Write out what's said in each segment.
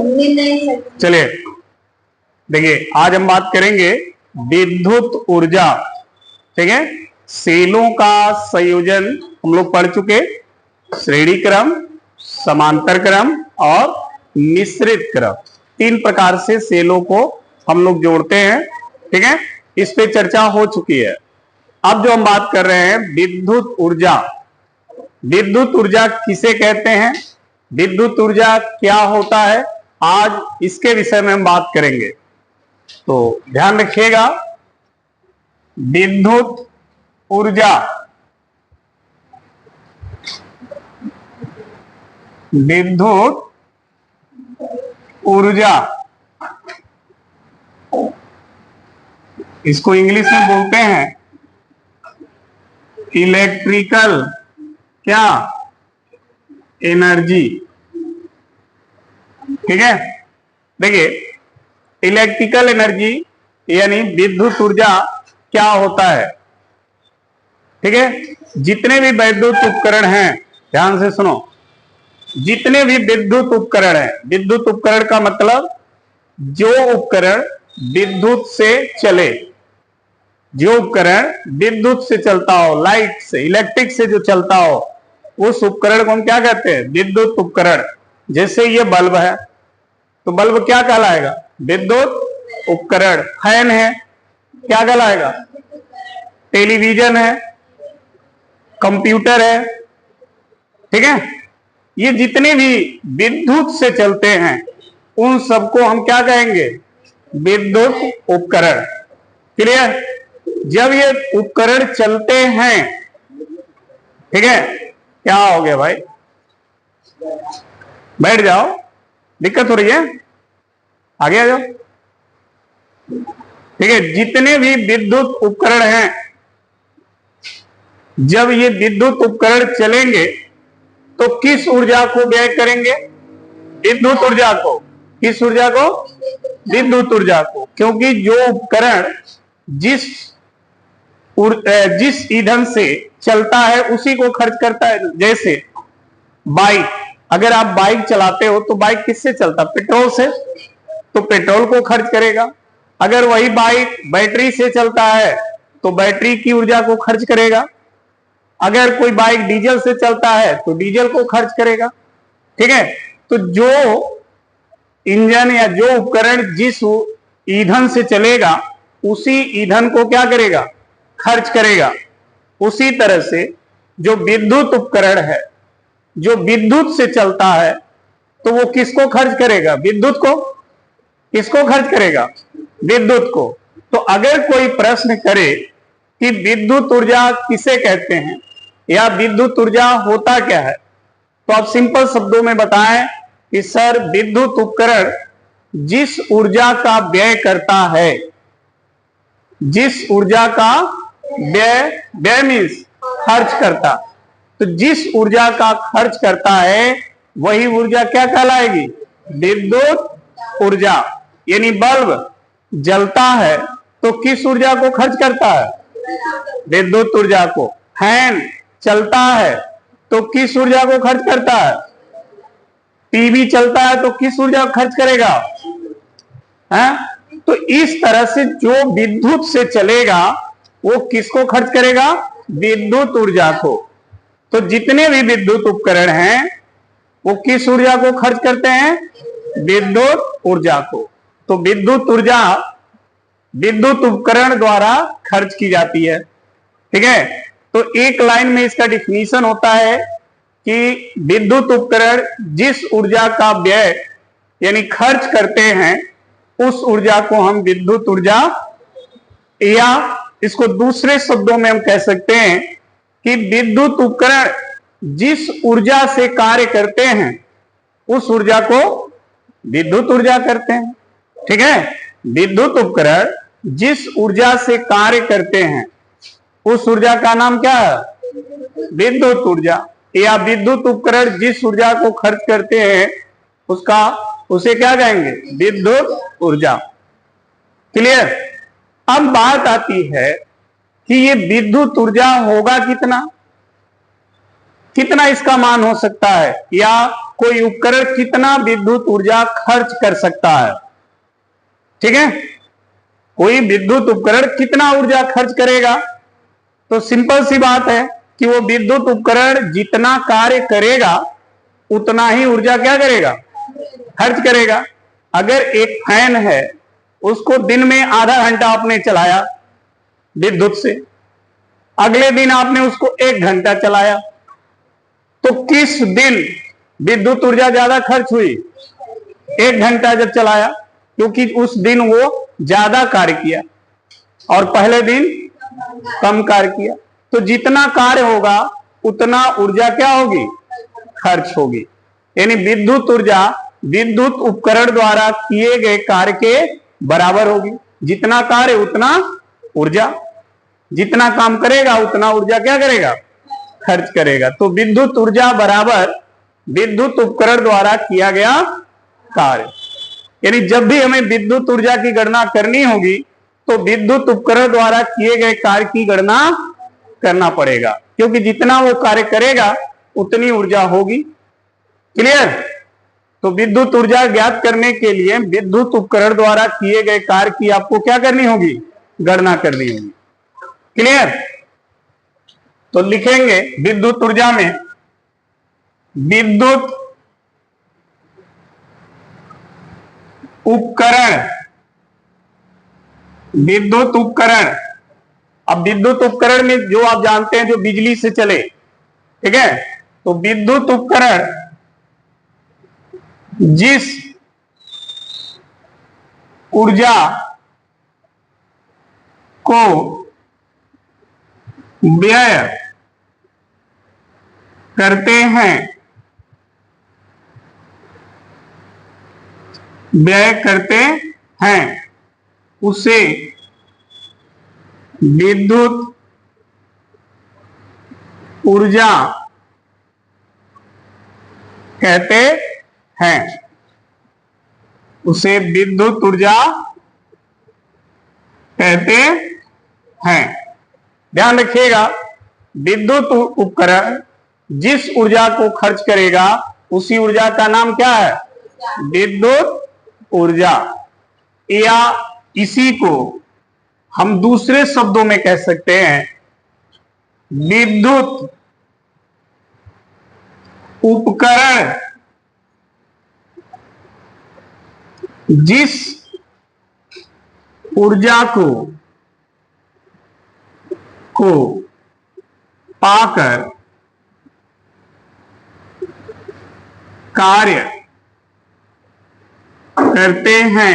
चलिए देखिए, आज हम बात करेंगे विद्युत ऊर्जा। ठीक है, सेलों का संयोजन हम लोग पढ़ चुके, श्रेणी क्रम, समांतर क्रम और मिश्रित क्रम। 3 प्रकार से सेलों को हम लोग जोड़ते हैं। ठीक है, इस पे चर्चा हो चुकी है। अब जो हम बात कर रहे हैं विद्युत ऊर्जा। विद्युत ऊर्जा किसे कहते हैं, विद्युत ऊर्जा क्या होता है, आज इसके विषय में हम बात करेंगे। तो ध्यान रखिएगा, विद्युत ऊर्जा, विद्युत ऊर्जा, इसको इंग्लिश में बोलते हैं इलेक्ट्रिकल क्या एनर्जी। ठीक है, देखिए इलेक्ट्रिकल एनर्जी यानी विद्युत ऊर्जा क्या होता है। ठीक है, जितने भी विद्युत उपकरण हैं, ध्यान से सुनो, जितने भी विद्युत उपकरण हैं, विद्युत उपकरण का मतलब जो उपकरण विद्युत से चले, जो उपकरण विद्युत से चलता हो, लाइट से, इलेक्ट्रिक से जो चलता हो, उस उपकरण को हम क्या कहते हैं, विद्युत उपकरण। जैसे ये बल्ब है तो बल्ब क्या कहलाएगा, विद्युत उपकरण। फैन है क्या कहलाएगा, टेलीविजन है, कंप्यूटर है। ठीक है, ये जितने भी विद्युत से चलते हैं उन सबको हम क्या कहेंगे, विद्युत उपकरण। क्लियर, जब ये उपकरण चलते हैं, ठीक है, क्या हो गया भाई, बैठ जाओ, दिक्कत हो रही है, आगे आ जाओ। ठीक है, जितने भी विद्युत उपकरण हैं, जब ये विद्युत उपकरण चलेंगे तो किस ऊर्जा को व्यय करेंगे, विद्युत ऊर्जा को। किस ऊर्जा को, विद्युत ऊर्जा को, क्योंकि जो उपकरण जिस ईंधन से चलता है उसी को खर्च करता है। जैसे बाइक, अगर आप बाइक चलाते हो तो बाइक किससे चलता, पेट्रोल से, तो पेट्रोल को खर्च करेगा। अगर वही बाइक बैटरी से चलता है तो बैटरी की ऊर्जा को खर्च करेगा। अगर कोई बाइक डीजल से चलता है तो डीजल को खर्च करेगा। ठीक है, तो जो इंजन या जो उपकरण जिस ईंधन से चलेगा उसी ईंधन को क्या करेगा, खर्च करेगा। उसी तरह से जो विद्युत उपकरण है, जो विद्युत से चलता है, तो वो किसको खर्च करेगा, विद्युत को। किसको खर्च करेगा, विद्युत को। तो अगर कोई प्रश्न करे कि विद्युत ऊर्जा किसे कहते हैं या विद्युत ऊर्जा होता क्या है, तो आप सिंपल शब्दों में बताएं कि सर विद्युत उपकरण जिस ऊर्जा का व्यय करता है, जिस ऊर्जा का व्यय मीन्स खर्च करता, तो जिस ऊर्जा का खर्च करता है वही ऊर्जा क्या कहलाएगी, विद्युत ऊर्जा। यानी बल्ब जलता है तो किस ऊर्जा को खर्च करता है, विद्युत ऊर्जा को। फैन चलता है तो किस ऊर्जा को खर्च करता है, टीवी चलता है तो किस ऊर्जा को खर्च करेगा, है? तो इस तरह से जो विद्युत से चलेगा वो किसको खर्च करेगा, विद्युत ऊर्जा को। तो जितने भी विद्युत उपकरण हैं वो किस ऊर्जा को खर्च करते हैं, विद्युत ऊर्जा को। तो विद्युत ऊर्जा विद्युत उपकरण द्वारा खर्च की जाती है। ठीक है, तो एक लाइन में इसका डिफिनीशन होता है कि विद्युत उपकरण जिस ऊर्जा का व्यय यानी खर्च करते हैं उस ऊर्जा को हम विद्युत ऊर्जा, या इसको दूसरे शब्दों में हम कह सकते हैं कि विद्युत उपकरण जिस ऊर्जा से कार्य करते हैं उस ऊर्जा को विद्युत ऊर्जा करते हैं। ठीक है, विद्युत उपकरण जिस ऊर्जा से कार्य करते हैं उस ऊर्जा का नाम क्या है, विद्युत ऊर्जा। या विद्युत उपकरण जिस ऊर्जा को खर्च करते हैं उसे क्या कहेंगे, विद्युत ऊर्जा। क्लियर। अब बात आती है कि ये विद्युत ऊर्जा होगा कितना, कितना इसका मान हो सकता है, या कोई उपकरण कितना विद्युत ऊर्जा खर्च कर सकता है। ठीक है, कोई विद्युत उपकरण कितना ऊर्जा खर्च करेगा। तो सिंपल सी बात है कि वो विद्युत उपकरण जितना कार्य करेगा उतना ही ऊर्जा क्या करेगा, खर्च करेगा। अगर एक फैन है, उसको दिन में आधा घंटा आपने चलाया विद्युत से, अगले दिन आपने उसको 1 घंटा चलाया, तो किस दिन विद्युत ऊर्जा ज्यादा खर्च हुई? 1 घंटा जब चलाया, क्योंकि उस दिन वो ज्यादा कार्य किया और पहले दिन कम कार्य किया। तो जितना कार्य होगा उतना ऊर्जा क्या होगी, खर्च होगी। यानी विद्युत ऊर्जा विद्युत उपकरण द्वारा किए गए कार्य के बराबर होगी। जितना कार्य उतना ऊर्जा, जितना काम करेगा उतना ऊर्जा क्या करेगा, खर्च करेगा। तो विद्युत ऊर्जा बराबर विद्युत उपकरण द्वारा किया गया कार्य। यानी जब भी हमें विद्युत ऊर्जा की गणना करनी होगी तो विद्युत उपकरण द्वारा किए गए कार्य की गणना करना पड़ेगा, क्योंकि जितना वो कार्य करेगा उतनी ऊर्जा होगी। क्लियर। तो विद्युत ऊर्जा ज्ञात करने के लिए विद्युत उपकरण द्वारा किए गए कार्य की आपको क्या करनी होगी, गणना करनी होगी। क्लियर। तो लिखेंगे विद्युत ऊर्जा में विद्युत उपकरण, विद्युत उपकरण। अब विद्युत उपकरण में जो आप जानते हैं जो बिजली से चले, ठीक है, तो विद्युत उपकरण जिस ऊर्जा को व्यय करते हैं, व्यय करते हैं उसे विद्युत ऊर्जा कहते हैं, उसे विद्युत ऊर्जा कहते हैं। ध्यान रखिएगा, विद्युत उपकरण जिस ऊर्जा को खर्च करेगा उसी ऊर्जा का नाम क्या है, विद्युत ऊर्जा। या इसी को हम दूसरे शब्दों में कह सकते हैं, विद्युत उपकरण जिस ऊर्जा को पाकर कार्य करते हैं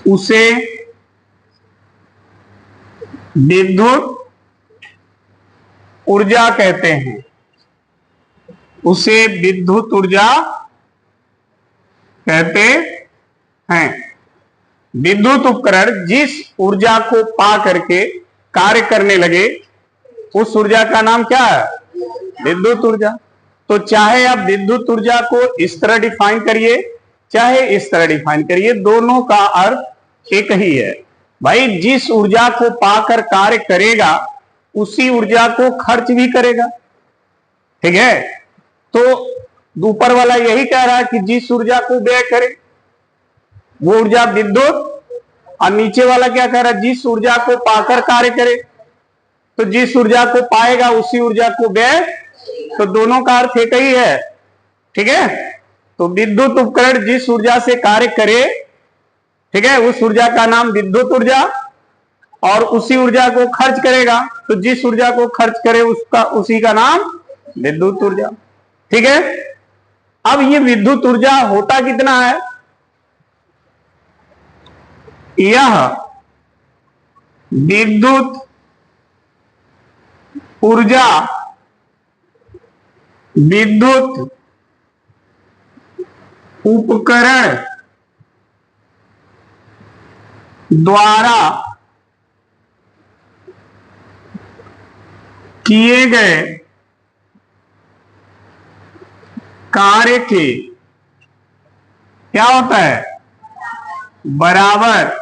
उसे विद्युत ऊर्जा कहते हैं, उसे विद्युत ऊर्जा कहते हैं। विद्युत उपकरण जिस ऊर्जा को पा करके कार्य करने लगे उस ऊर्जा का नाम क्या है, विद्युत ऊर्जा। तो चाहे आप विद्युत ऊर्जा को इस तरह डिफाइन करिए चाहे इस तरह डिफाइन करिए, दोनों का अर्थ एक ही है। भाई जिस ऊर्जा को पाकर कार्य करेगा उसी ऊर्जा को खर्च भी करेगा। ठीक है, तो ऊपर वाला यही कह रहा है कि जिस ऊर्जा को व्यय करे वो ऊर्जा विद्युत, और नीचे वाला क्या कह रहा है, जिस ऊर्जा को पाकर कार्य करे। तो जिस ऊर्जा को पाएगा उसी ऊर्जा को व्यय, तो दोनों का अर्थ एक ही है। ठीक है, तो विद्युत उपकरण जिस ऊर्जा से कार्य करे, ठीक है, उस ऊर्जा का नाम विद्युत ऊर्जा, और उसी ऊर्जा को खर्च करेगा, तो जिस ऊर्जा को खर्च करे उसका उसी का नाम विद्युत ऊर्जा। ठीक है, अब ये विद्युत ऊर्जा होता कितना है, यह विद्युत ऊर्जा विद्युत उपकरण द्वारा किए गए कार्य के क्या होता है, बराबर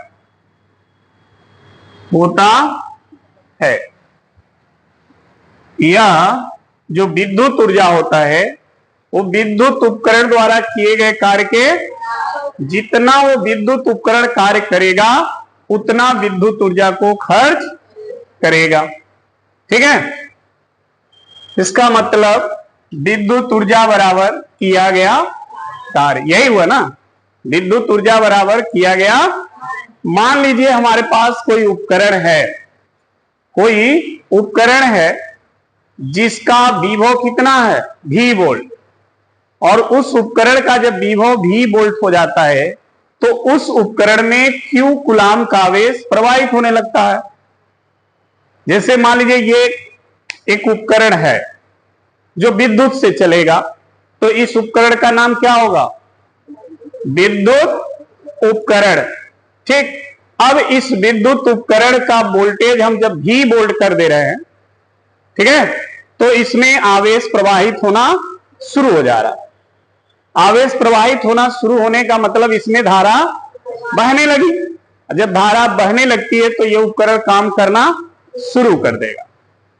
होता है। यह जो विद्युत ऊर्जा होता है वो विद्युत उपकरण द्वारा किए गए कार्य के जितना वो विद्युत उपकरण कार्य करेगा उतना विद्युत ऊर्जा को खर्च करेगा। ठीक है, इसका मतलब विद्युत ऊर्जा बराबर किया गया कार्य, यही हुआ ना। विद्युत ऊर्जा बराबर किया गया। मान लीजिए हमारे पास कोई उपकरण है जिसका विभव कितना है V वोल्ट, और उस उपकरण का जब विभव V वोल्ट हो जाता है तो उस उपकरण में Q कूलाम का आवेश प्रवाहित होने लगता है। जैसे मान लीजिए ये एक उपकरण है जो विद्युत से चलेगा, तो इस उपकरण का नाम क्या होगा? विद्युत उपकरण। ठीक, अब इस विद्युत उपकरण का वोल्टेज हम जब V वोल्ट कर दे रहे हैं, ठीक है, तो इसमें आवेश प्रवाहित होना शुरू हो जा रहा है। आवेश प्रवाहित होना शुरू होने का मतलब इसमें धारा बहने लगी। जब धारा बहने लगती है तो यह उपकरण काम करना शुरू कर देगा।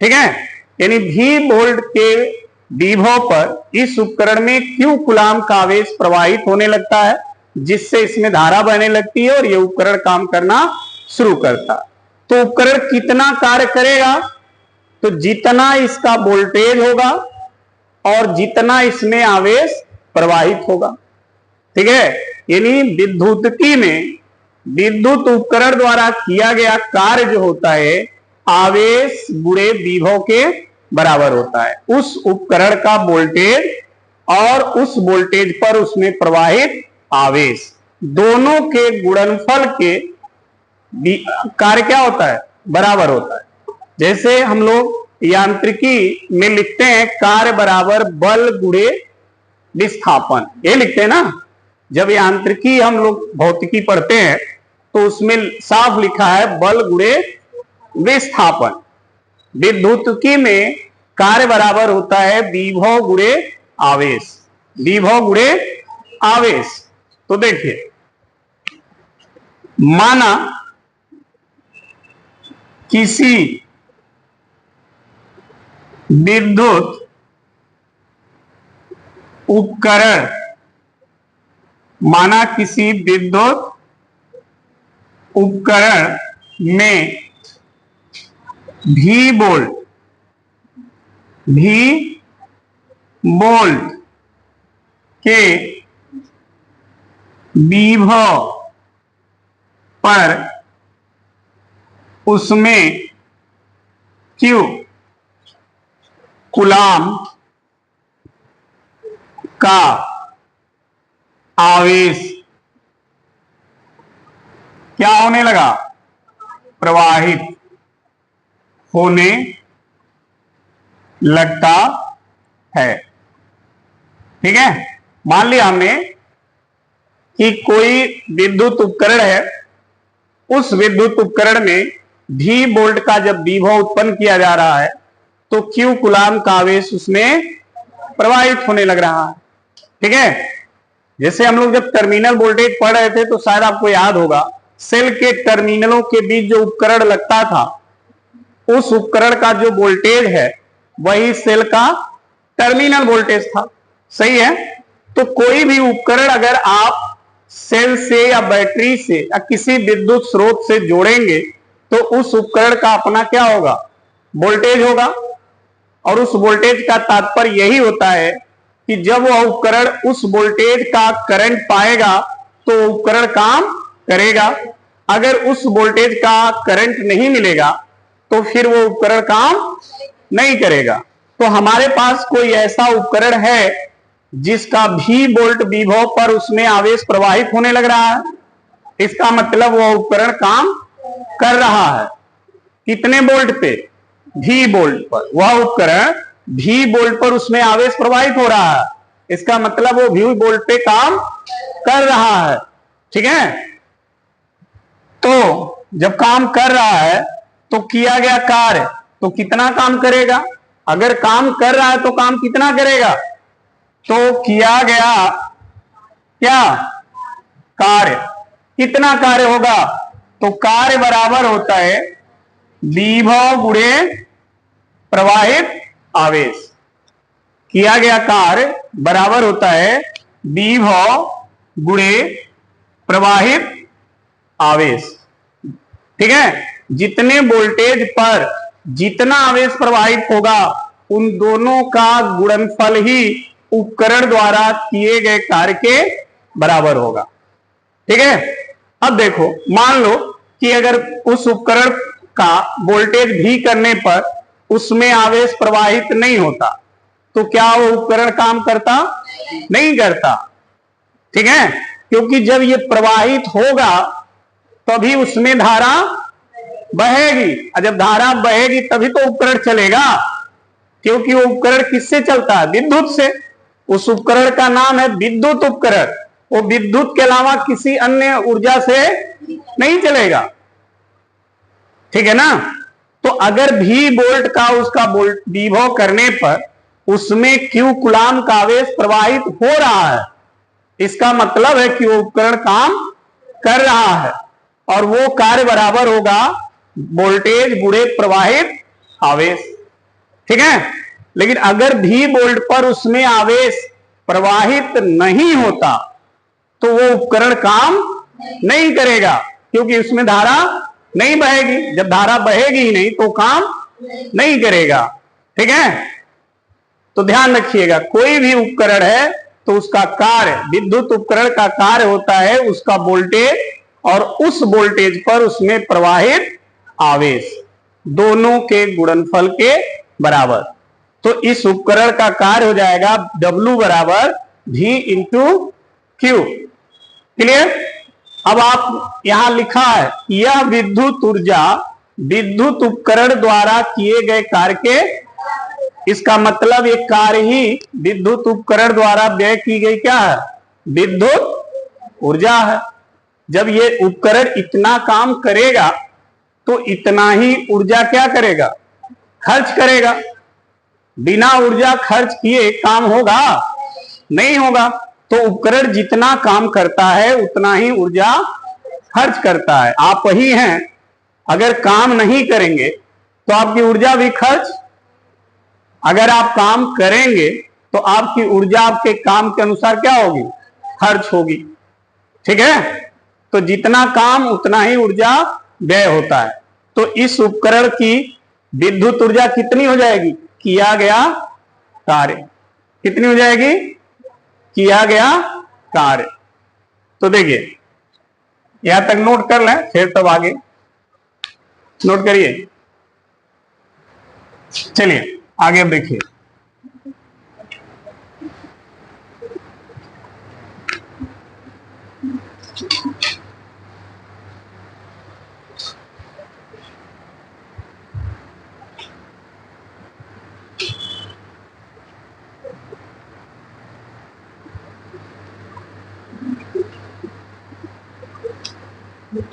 ठीक है, यानी V वोल्ट के विभव पर इस उपकरण में Q कूलाम का आवेश प्रवाहित होने लगता है, जिससे इसमें धारा बहने लगती है और यह उपकरण काम करना शुरू करता है। तो उपकरण कितना कार्य करेगा? तो जितना इसका वोल्टेज होगा और जितना इसमें आवेश प्रवाहित होगा। ठीक है, यानी विद्युतिकी में विद्युत उपकरण द्वारा किया गया कार्य जो होता है आवेश गुणे विभव के बराबर होता है। उस उपकरण का वोल्टेज और उस वोल्टेज पर उसमें प्रवाहित आवेश, दोनों के गुणनफल के कार्य क्या होता है? बराबर होता है। जैसे हम लोग यांत्रिकी में लिखते हैं कार्य बराबर बल गुणे विस्थापन, ये लिखते हैं ना। जब यांत्रिकी हम लोग भौतिकी पढ़ते हैं तो उसमें साफ लिखा है बल गुणे विस्थापन। विद्युतिकी में कार्य बराबर होता है विभव गुणे आवेश, विभव गुणे आवेश। तो देखिए, माना किसी विद्युत उपकरण, माना किसी विद्युत उपकरण में V वोल्ट के विभव पर उसमें Q कूलाम का आवेश क्या होने लगा? प्रवाहित होने लगता है। ठीक है, मान लिया हमने कि कोई विद्युत उपकरण है, उस विद्युत उपकरण में V वोल्ट का जब विभव उत्पन्न किया जा रहा है तो Q कूलाम का आवेश उसमें प्रवाहित होने लग रहा है। ठीक है, जैसे हम लोग जब टर्मिनल वोल्टेज पढ़ रहे थे तो शायद आपको याद होगा, सेल के टर्मिनलों के बीच जो उपकरण लगता था उस उपकरण का जो वोल्टेज है वही सेल का टर्मिनल वोल्टेज था। सही है, तो कोई भी उपकरण अगर आप सेल से या बैटरी से या किसी विद्युत स्रोत से जोड़ेंगे तो उस उपकरण का अपना क्या होगा? वोल्टेज होगा। और उस वोल्टेज का तात्पर्य यही होता है कि जब वह उपकरण उस वोल्टेज का करंट पाएगा तो उपकरण काम करेगा। अगर उस वोल्टेज का करंट नहीं मिलेगा तो फिर वो उपकरण काम नहीं करेगा। तो हमारे पास कोई ऐसा उपकरण है जिसका V वोल्ट विभव पर उसमें आवेश प्रवाहित होने लग रहा है, इसका मतलब वह उपकरण काम कर रहा है। कितने वोल्ट पे? V वोल्ट पर। वह उपकरण V वोल्ट पर उसमें आवेश प्रवाहित हो रहा है, इसका मतलब वो V वोल्ट पे काम कर रहा है। ठीक है, तो जब काम कर रहा है तो किया गया कार्य तो कितना काम करेगा? अगर काम कर रहा है तो काम कितना करेगा? तो किया गया क्या कार्य, कितना कार्य होगा? तो कार्य बराबर होता है विभव गुणे प्रवाहित आवेश। किया गया कार्य बराबर होता है विभव गुणे प्रवाहित आवेश। ठीक है, जितने वोल्टेज पर जितना आवेश प्रवाहित होगा उन दोनों का गुणनफल ही उपकरण द्वारा किए गए कार्य के बराबर होगा। ठीक है, अब देखो, मान लो कि अगर उस उपकरण का वोल्टेज भी करने पर उसमें आवेश प्रवाहित नहीं होता तो क्या वो उपकरण काम करता? नहीं करता। ठीक है, क्योंकि जब ये प्रवाहित होगा तभी उसमें धारा बहेगी, और जब धारा बहेगी तभी तो उपकरण चलेगा, क्योंकि वो उपकरण किससे चलता है? विद्युत से। उस उपकरण का नाम है विद्युत उपकरण। वो विद्युत के अलावा किसी अन्य ऊर्जा से नहीं चलेगा। ठीक है ना? तो अगर भी वोल्ट का उसका विभव करने पर उसमें क्यू कूलाम का आवेश प्रवाहित हो रहा है, इसका मतलब है कि वो उपकरण काम कर रहा है और वो कार्य बराबर होगा वोल्टेज गुणे प्रवाहित आवेश। ठीक है, लेकिन अगर भी वोल्ट पर उसमें आवेश प्रवाहित नहीं होता तो वो उपकरण काम नहीं करेगा, क्योंकि उसमें धारा नहीं बहेगी। जब धारा बहेगी ही नहीं तो काम नहीं करेगा। ठीक है, तो ध्यान रखिएगा, कोई भी उपकरण है तो उसका कार्य, विद्युत उपकरण का कार्य होता है उसका वोल्टेज और उस वोल्टेज पर उसमें प्रवाहित आवेश, दोनों के गुणनफल के बराबर। तो इस उपकरण का कार्य हो जाएगा W बराबर V इंटू क्यू। क्लियर? अब आप यहां लिखा है यह विद्युत ऊर्जा विद्युत उपकरण द्वारा किए गए कार्य के, इसका मतलब ये कार्य ही विद्युत उपकरण द्वारा व्यय की गई क्या है? विद्युत ऊर्जा है। जब ये उपकरण इतना काम करेगा तो इतना ही ऊर्जा क्या करेगा? खर्च करेगा। बिना ऊर्जा खर्च किए काम होगा? नहीं होगा। तो उपकरण जितना काम करता है उतना ही ऊर्जा खर्च करता है। आप ही हैं, अगर काम नहीं करेंगे तो आपकी ऊर्जा भी खर्च, अगर आप काम करेंगे तो आपकी ऊर्जा आपके काम के अनुसार क्या होगी? खर्च होगी। ठीक है, तो जितना काम उतना ही ऊर्जा व्यय होता है। तो इस उपकरण की विद्युत ऊर्जा कितनी हो जाएगी? किया गया कार्य। कितनी हो जाएगी? किया गया कार्य। तो देखिए, यहां तक नोट कर लें, फिर तब आगे नोट करिए। चलिए आगे अब देखिए,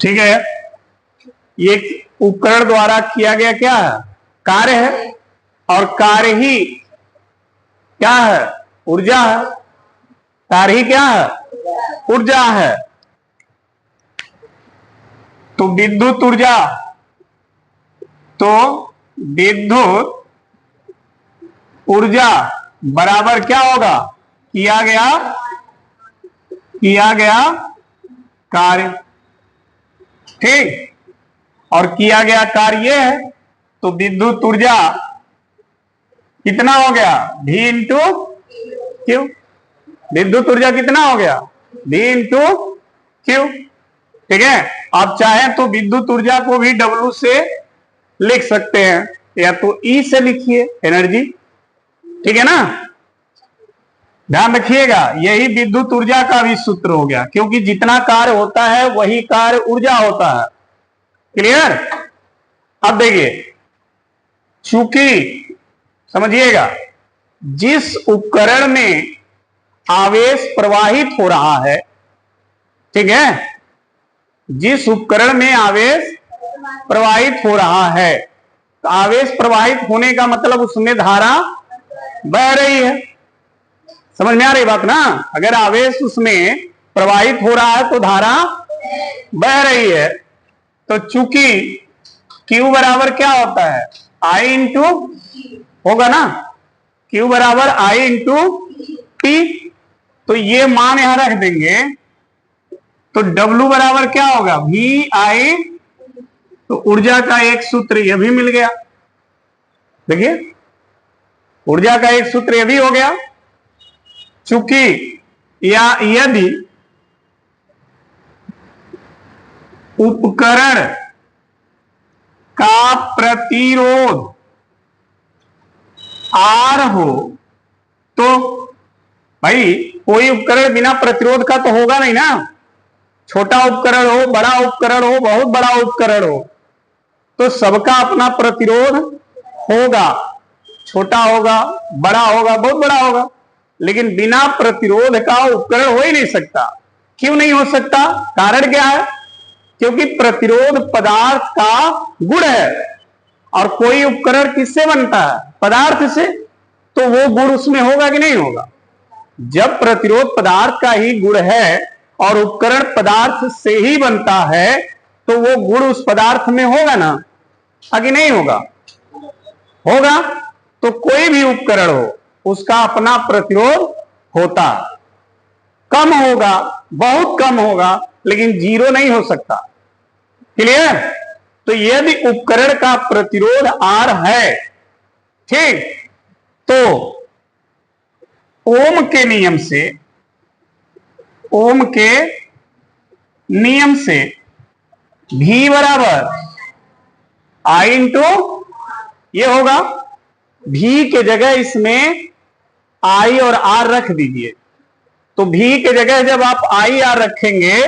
ठीक है, ये उपकरण द्वारा किया गया क्या है? कार्य है, और कार्य ही क्या है? ऊर्जा है। कार्य ही क्या है? ऊर्जा है। तो विद्युत ऊर्जा, तो विद्युत ऊर्जा बराबर क्या होगा? किया गया कार्य। ठीक, और किया गया कार्य ये है, तो विद्युत ऊर्जा कितना हो गया? V into Q. विद्युत ऊर्जा कितना हो गया? V into Q. ठीक है, आप चाहें तो विद्युत ऊर्जा को भी W से लिख सकते हैं, या तो E से लिखिए, एनर्जी। ठीक है ना? ध्यान रखिएगा, यही विद्युत ऊर्जा का भी सूत्र हो गया, क्योंकि जितना कार्य होता है वही कार्य ऊर्जा होता है। क्लियर? अब देखिए, चूंकि समझिएगा, जिस उपकरण में आवेश प्रवाहित हो रहा है, ठीक है, जिस उपकरण में आवेश प्रवाहित हो रहा है, तो आवेश प्रवाहित होने का मतलब उसमें धारा बह रही है। समझ में आ रही बात ना? अगर आवेश उसमें प्रवाहित हो रहा है तो धारा बह रही है। तो चूंकि Q बराबर क्या होता है? I इंटू होगा ना, Q बराबर I इंटू T। तो ये मान यहां रख देंगे तो W बराबर क्या होगा, VI। तो ऊर्जा का एक सूत्र यह भी मिल गया। देखिए ऊर्जा का एक सूत्र यह भी हो गया। चूंकि या यदि उपकरण का प्रतिरोध R हो तो भाई कोई उपकरण बिना प्रतिरोध का तो होगा नहीं ना। छोटा उपकरण हो, बड़ा उपकरण हो, बहुत बड़ा उपकरण हो, तो सबका अपना प्रतिरोध होगा। छोटा होगा, बड़ा होगा, बहुत बड़ा होगा, लेकिन बिना प्रतिरोध का उपकरण हो ही नहीं सकता। क्यों नहीं हो सकता? कारण क्या है? क्योंकि प्रतिरोध पदार्थ का गुण है और कोई उपकरण किससे बनता है? पदार्थ से। तो वो गुण उसमें होगा कि नहीं होगा? जब प्रतिरोध पदार्थ का ही गुण है और उपकरण पदार्थ से ही बनता है तो वो गुण उस पदार्थ में होगा ना, आगे नहीं होगा? होगा। तो कोई भी उपकरण हो उसका अपना प्रतिरोध होता, कम होगा, बहुत कम होगा, लेकिन जीरो नहीं हो सकता। क्लियर? तो यदि उपकरण का प्रतिरोध R है, ठीक, तो ओम के नियम से V बराबर I इंटू ये होगा। V के जगह इसमें I और R रख दीजिए। तो V के जगह जब आप I R रखेंगे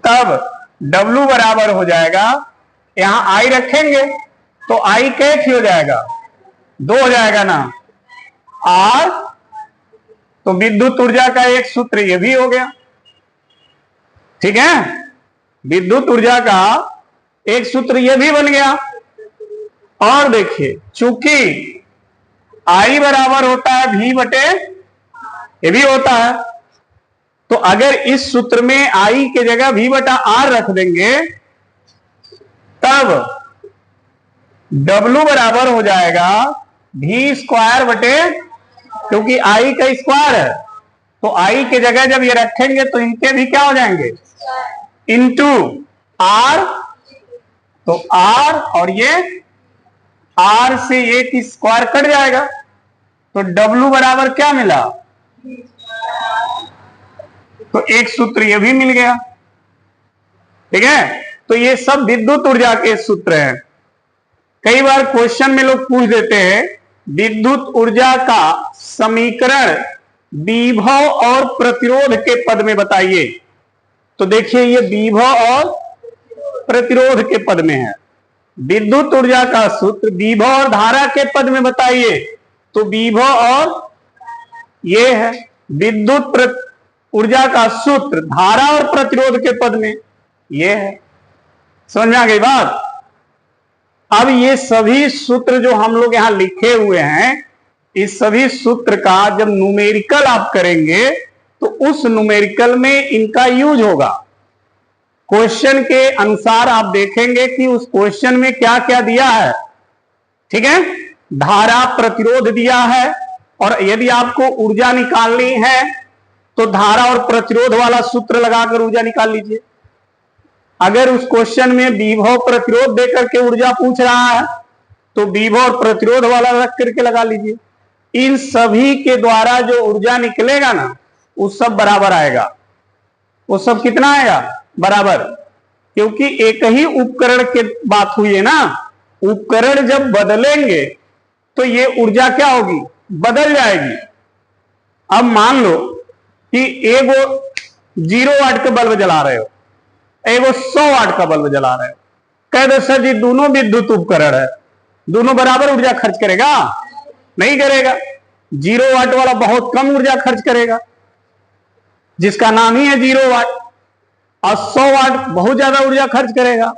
तब W बराबर हो जाएगा, यहां I रखेंगे तो I कैसे हो जाएगा, 2 हो जाएगा ना, R। तो विद्युत ऊर्जा का एक सूत्र यह भी हो गया। ठीक है, विद्युत ऊर्जा का एक सूत्र यह भी बन गया। और देखिए चूंकि I बराबर होता है V बटे, ये भी होता है, तो अगर इस सूत्र में I के जगह V बटा R रख देंगे तब W बराबर हो जाएगा V स्क्वायर बटे, क्योंकि I का स्क्वायर है, तो I के जगह जब ये रखेंगे तो इनके भी क्या हो जाएंगे, इंटू R। तो R और ये R से एक स्क्वायर कट जाएगा, तो W बराबर क्या मिला, तो एक सूत्र ये भी मिल गया। ठीक है, तो ये सब विद्युत ऊर्जा के सूत्र हैं। कई बार क्वेश्चन में लोग पूछ देते हैं विद्युत ऊर्जा का समीकरण विभव और प्रतिरोध के पद में बताइए। तो देखिए ये विभव और प्रतिरोध के पद में है। विद्युत ऊर्जा का सूत्र विभव और धारा के पद में बताइए, तो विभव और ये है विद्युत ऊर्जा का सूत्र धारा और प्रतिरोध के पद में ये है। समझ में आ गई बात? अब ये सभी सूत्र जो हम लोग यहां लिखे हुए हैं, इस सभी सूत्र का जब न्यूमेरिकल आप करेंगे तो उस न्यूमेरिकल में इनका यूज होगा। क्वेश्चन के अनुसार आप देखेंगे कि उस क्वेश्चन में क्या क्या दिया है। ठीक है, धारा प्रतिरोध दिया है, और यदि आपको ऊर्जा निकालनी है तो धारा और प्रतिरोध वाला सूत्र लगाकर ऊर्जा निकाल लीजिए। अगर उस क्वेश्चन में विभव प्रतिरोध देकर के ऊर्जा पूछ रहा है तो विभव और प्रतिरोध वाला रख करके लगा लीजिए। इन सभी के द्वारा जो ऊर्जा निकलेगा ना वो सब बराबर आएगा। वो सब कितना आएगा, बराबर, क्योंकि एक ही उपकरण की बात हुई है ना। उपकरण जब बदलेंगे तो ये ऊर्जा क्या होगी, बदल जाएगी। अब मान लो कि एगो 0 वाट का बल्ब जला रहे हो, एगो 100 वाट का बल्ब जला रहे हो। कह दो सर जी दोनों विद्युत उपकरण है, दोनों बराबर ऊर्जा खर्च करेगा? नहीं करेगा। 0 वाट वाला बहुत कम ऊर्जा खर्च करेगा, जिसका नाम ही है 0 वाट, और 100 वाट बहुत ज्यादा ऊर्जा खर्च करेगा।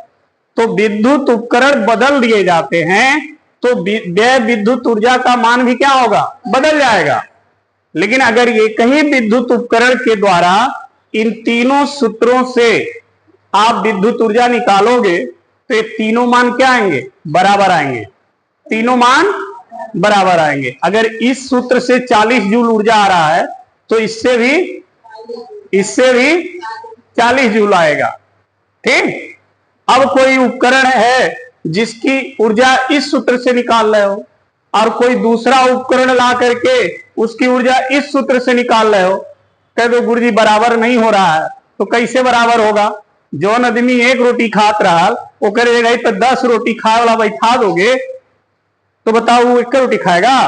तो विद्युत उपकरण बदल दिए जाते हैं तो व्यय विद्युत ऊर्जा का मान भी क्या होगा, बदल जाएगा। लेकिन अगर एक ही विद्युत उपकरण के द्वारा इन तीनों सूत्रों से आप विद्युत ऊर्जा निकालोगे तो ये तीनों मान क्या आएंगे, बराबर आएंगे। तीनों मान बराबर आएंगे। अगर इस सूत्र से 40 जूल ऊर्जा आ रहा है तो इससे भी 40 जूल आएगा। ठीक। अब कोई उपकरण है जिसकी ऊर्जा इस सूत्र से निकाल रहे हो और कोई दूसरा उपकरण ला करके उसकी ऊर्जा इस सूत्र से निकाल रहे हो, कह दो गुरुजी बराबर नहीं हो रहा है, तो कैसे बराबर होगा? जौन आदमी एक रोटी खात रहा वो करेगा तो 10 रोटी खाए वाला बैठा दोगे तो बताओ वो एक रोटी खाएगा?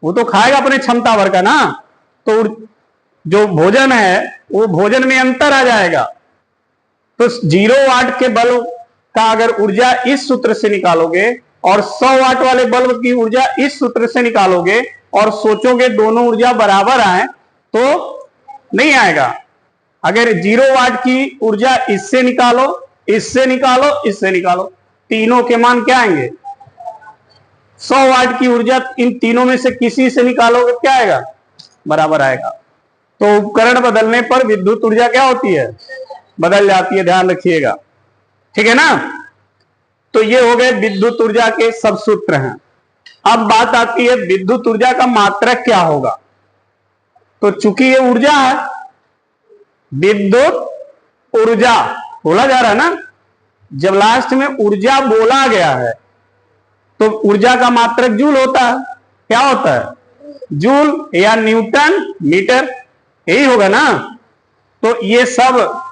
वो तो खाएगा अपने क्षमता भर का ना। तो जो भोजन है वो भोजन में अंतर आ जाएगा। तो 0 वाट के बल्ब का अगर ऊर्जा इस सूत्र से निकालोगे और 100 वाट वाले बल्ब की ऊर्जा इस सूत्र से निकालोगे और सोचोगे दोनों ऊर्जा बराबर आए तो नहीं आएगा। अगर 0 वाट की ऊर्जा इससे निकालो, इससे निकालो, इससे निकालो, तीनों के मान क्या आएंगे? 100 वाट की ऊर्जा इन तीनों में से किसी से निकालोगे क्या आएगा? बराबर आएगा। तो उपकरण बदलने पर विद्युत ऊर्जा क्या होती है? बदल जाती है, ध्यान रखिएगा। ठीक है ना। तो ये हो गए विद्युत ऊर्जा के सब सूत्र हैं। अब बात आती है विद्युत ऊर्जा का मात्रक क्या होगा। तो चूंकि ये ऊर्जा है, विद्युत ऊर्जा बोला जा रहा है ना, जब लास्ट में ऊर्जा बोला गया है तो ऊर्जा का मात्रक जूल होता है। क्या होता है? जूल या न्यूटन मीटर, यही होगा ना। तो ये सब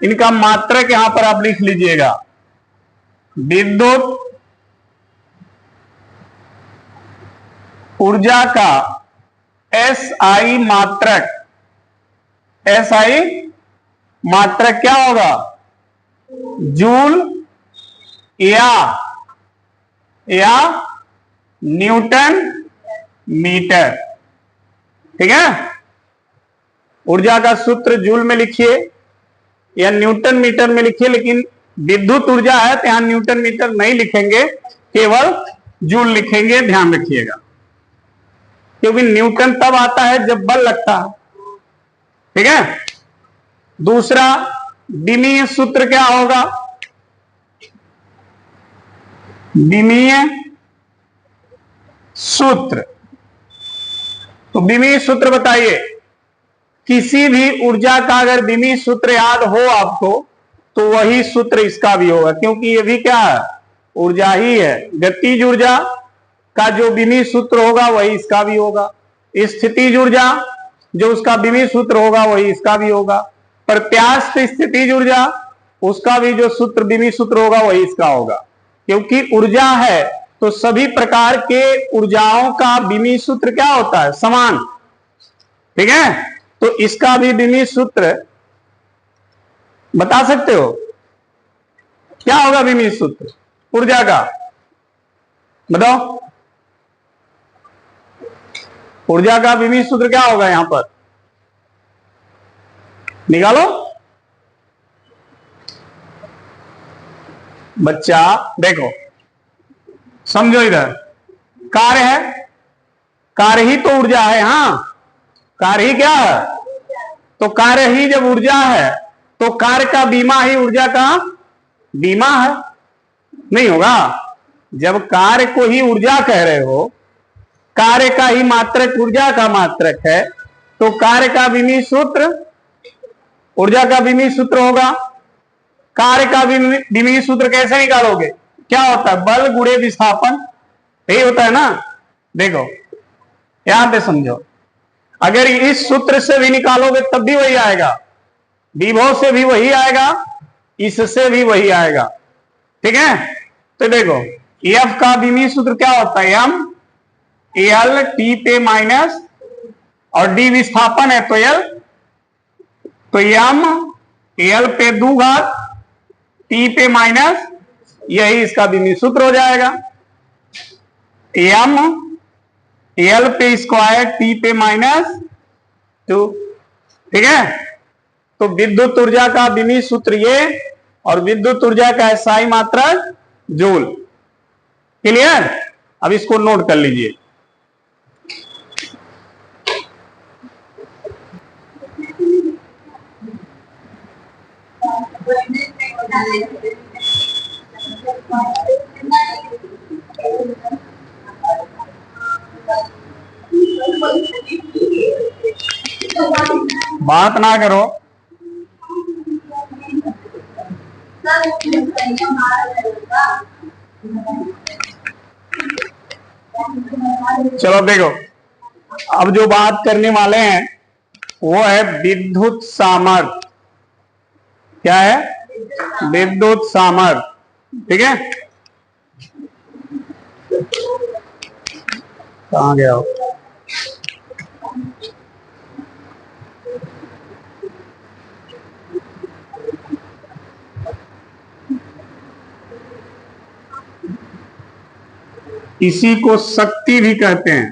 इनका मात्रक यहां पर आप लिख लीजिएगा। विद्युत ऊर्जा का एसआई मात्रक, एसआई मात्रक क्या होगा? जूल या न्यूटन मीटर। ठीक है। ऊर्जा का सूत्र जूल में लिखिए या न्यूटन मीटर में लिखिए, लेकिन विद्युत ऊर्जा है तो यहां न्यूटन मीटर नहीं लिखेंगे, केवल जूल लिखेंगे, ध्यान रखिएगा। क्योंकि न्यूटन तब आता है जब बल लगता है। ठीक है। दूसरा विमीय सूत्र क्या होगा? विमीय सूत्र, तो विमीय सूत्र बताइए। किसी भी ऊर्जा का अगर विमीय सूत्र याद हो आपको तो वही सूत्र इसका भी होगा, क्योंकि ये भी क्या है? ऊर्जा ही है। गतिज ऊर्जा का जो विमीय सूत्र होगा वही इसका भी होगा। स्थितिज ऊर्जा जो उसका विमीय सूत्र होगा वही इसका भी होगा। प्रत्यास्थ स्थितिज ऊर्जा उसका भी जो सूत्र विमीय सूत्र होगा वही इसका होगा। क्योंकि ऊर्जा है तो सभी प्रकार के ऊर्जाओं का विमीय सूत्र क्या होता है? समान। ठीक है। तो इसका भी विमीय सूत्र बता सकते हो? क्या होगा विमीय सूत्र ऊर्जा का? बताओ। ऊर्जा का विमीय सूत्र क्या होगा? यहां पर निकालो बच्चा, देखो समझो। इधर कार्य है, कार्य ही तो ऊर्जा है। हाँ, कार्य ही क्या है? तो कार्य ही जब ऊर्जा है तो कार्य का बीमा ही ऊर्जा का बीमा है, नहीं होगा? जब कार्य को ही ऊर्जा कह रहे हो, कार्य का ही मात्रक ऊर्जा का मात्रक है, तो कार्य का विमीय सूत्र ऊर्जा का विमीय सूत्र होगा। कार्य का विमीय सूत्र कैसे निकालोगे? क्या होता है? बल गुणे विस्थापन, यही होता है ना। देखो यहां पे समझो, अगर इस सूत्र से भी निकालोगे तब भी वही आएगा, विभव से भी वही आएगा, इससे भी वही आएगा। ठीक है। तो देखो एफ का विमीय सूत्र क्या होता है? एम एल टी पे माइनस, और डी विस्थापन है तो एल, तो एम एल पे 2 घात टी पे माइनस, यही इसका विमीय सूत्र हो जाएगा। एम एल पे स्क्वायर टी पे माइनस 2। ठीक है। तो विद्युत ऊर्जा का विमीय सूत्र ये, और विद्युत ऊर्जा का एसआई मात्रा जूल। क्लियर? अब इसको नोट कर लीजिए। बात ना करो। चलो देखो, अब जो बात करने वाले हैं वो है विद्युत सामर्थ्य। क्या है? विद्युत सामर्थ्य। ठीक है, कहाँ गया हो? इसी को शक्ति भी कहते हैं।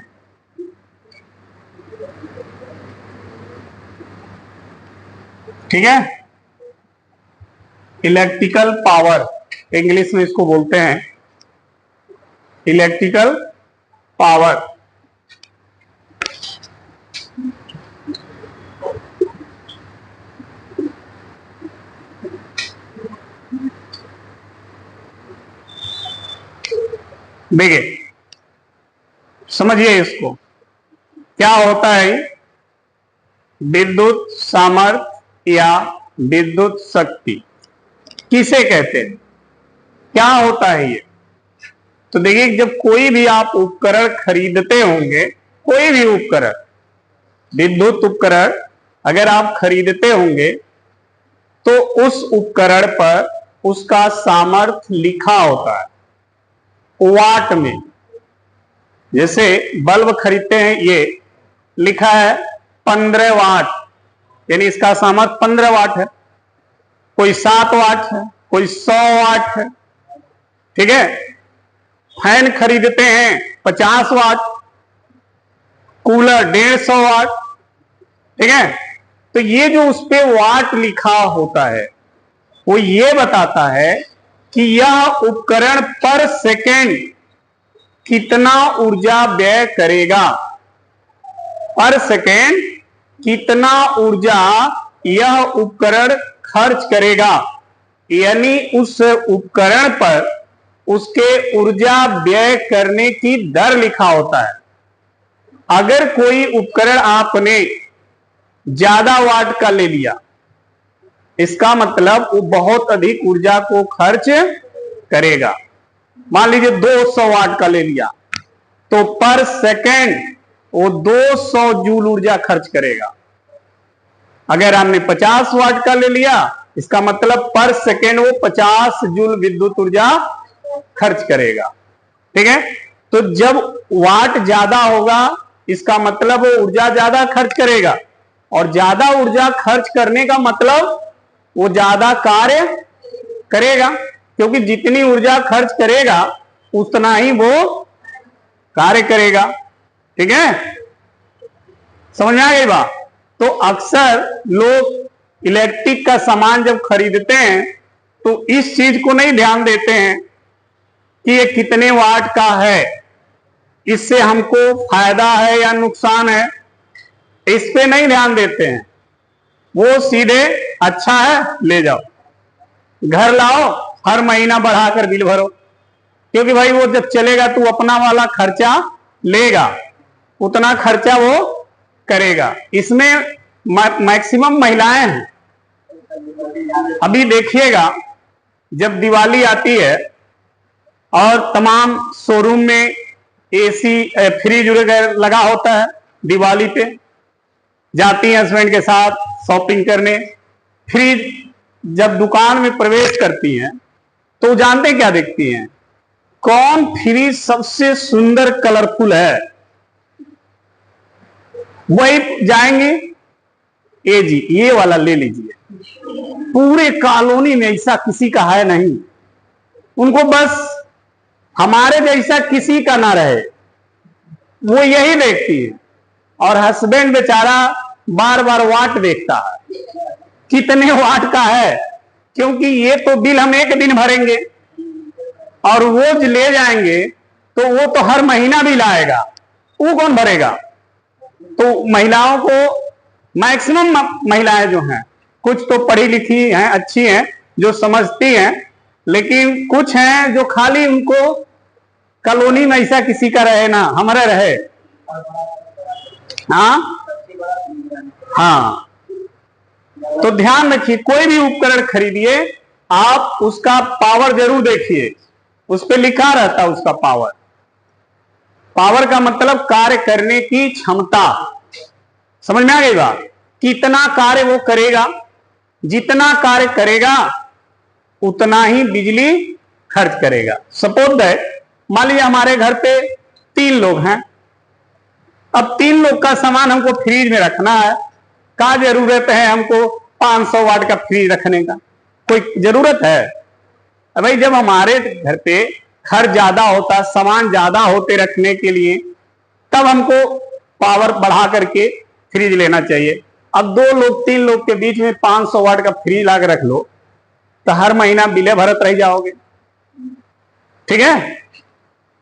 ठीक है, इलेक्ट्रिकल पावर, इंग्लिश में इसको बोलते हैं इलेक्ट्रिकल पावर। देखिए, समझिए इसको, क्या होता है विद्युत सामर्थ्य या विद्युत शक्ति, किसे कहते हैं, क्या होता है ये? तो देखिए, जब कोई भी आप उपकरण खरीदते होंगे, कोई भी उपकरण, विद्युत उपकरण अगर आप खरीदते होंगे तो उस उपकरण पर उसका सामर्थ्य लिखा होता है वाट में। जैसे बल्ब खरीदते हैं, ये लिखा है 15 वाट, यानी इसका सामर्थ्य 15 वाट है। कोई 7 वाट है, कोई 100 वाट है। ठीक है, फैन खरीदते हैं 50 वाट, कूलर 150 वाट। ठीक है, तो ये जो उस पे वाट लिखा होता है वो ये बताता है कि यह उपकरण पर सेकेंड कितना ऊर्जा व्यय करेगा, पर सेकेंड कितना ऊर्जा यह उपकरण खर्च करेगा, यानी उस उपकरण पर उसके ऊर्जा व्यय करने की दर लिखा होता है। अगर कोई उपकरण आपने ज्यादा वाट का ले लिया, इसका मतलब वो बहुत अधिक ऊर्जा को खर्च करेगा। मान लीजिए 200 वाट का ले लिया, तो पर सेकेंड वो 200 जूल ऊर्जा खर्च करेगा। अगर हमने 50 वाट का ले लिया, इसका मतलब पर सेकेंड वो 50 जूल विद्युत ऊर्जा खर्च करेगा। ठीक है, तो जब वाट ज्यादा होगा, इसका मतलब वो ऊर्जा ज्यादा खर्च करेगा, और ज्यादा ऊर्जा खर्च करने का मतलब वो ज्यादा कार्य करेगा, क्योंकि जितनी ऊर्जा खर्च करेगा उतना ही वो कार्य करेगा। ठीक है, समझ में आ गई बात? तो अक्सर लोग इलेक्ट्रिक का सामान जब खरीदते हैं तो इस चीज को नहीं ध्यान देते हैं कि ये कितने वाट का है, इससे हमको फायदा है या नुकसान है, इस पे नहीं ध्यान देते हैं। वो सीधे अच्छा है ले जाओ, घर लाओ, हर महीना बढ़ाकर बिल भरो, क्योंकि भाई वो जब चलेगा तो अपना वाला खर्चा लेगा, उतना खर्चा वो करेगा। इसमें मैक्सिमम महिलाएं हैं। अभी देखिएगा, जब दिवाली आती है और तमाम शोरूम में एसी फ्रिज वगैरह लगा होता है, दिवाली पे जाती हैं हस्बैंड के साथ शॉपिंग करने, फ्रिज जब दुकान में प्रवेश करती हैं तो जानते क्या देखती हैं? कौन फ्रिज सबसे सुंदर कलरफुल है, वही जाएंगे, ये जी ये वाला ले लीजिए। पूरे कॉलोनी में ऐसा किसी का है नहीं, उनको बस हमारे जैसा किसी का ना रहे, वो यही देखती है। और हस्बैंड बेचारा बार बार वाट देखता है, कितने वाट का है, क्योंकि ये तो बिल हम एक दिन भरेंगे और वो जो ले जाएंगे तो वो तो हर महीना बिल आएगा, वो कौन भरेगा? तो महिलाओं को, मैक्सिमम महिलाएं जो हैं, कुछ तो पढ़ी लिखी हैं, अच्छी हैं, जो समझती हैं, लेकिन कुछ हैं जो खाली उनको कॉलोनी में ऐसा किसी का रहे ना, हमारा रहे। हाँ हाँ, तो ध्यान रखिए, कोई भी उपकरण खरीदिए आप उसका पावर जरूर देखिए, उस पर लिखा रहता है उसका पावर। पावर का मतलब कार्य करने की क्षमता। समझ में आ गई बात? कितना कार्य वो करेगा, जितना कार्य करेगा उतना ही बिजली खर्च करेगा। सपोज दैट, मान लीजिए हमारे घर पे 3 लोग हैं। अब 3 लोग का सामान हमको फ्रिज में रखना है। क्या जरूरत है हमको 500 वाट का फ्रिज रखने का? कोई जरूरत है? भाई जब हमारे घर पे खर्च ज्यादा होता, सामान ज्यादा होते रखने के लिए, तब हमको पावर बढ़ा करके फ्रिज लेना चाहिए। अब 2 लोग 3 लोग के बीच में 500 वाट का फ्रिज लाकर रख लो तो हर महीना बिले भरत रह जाओगे। ठीक है?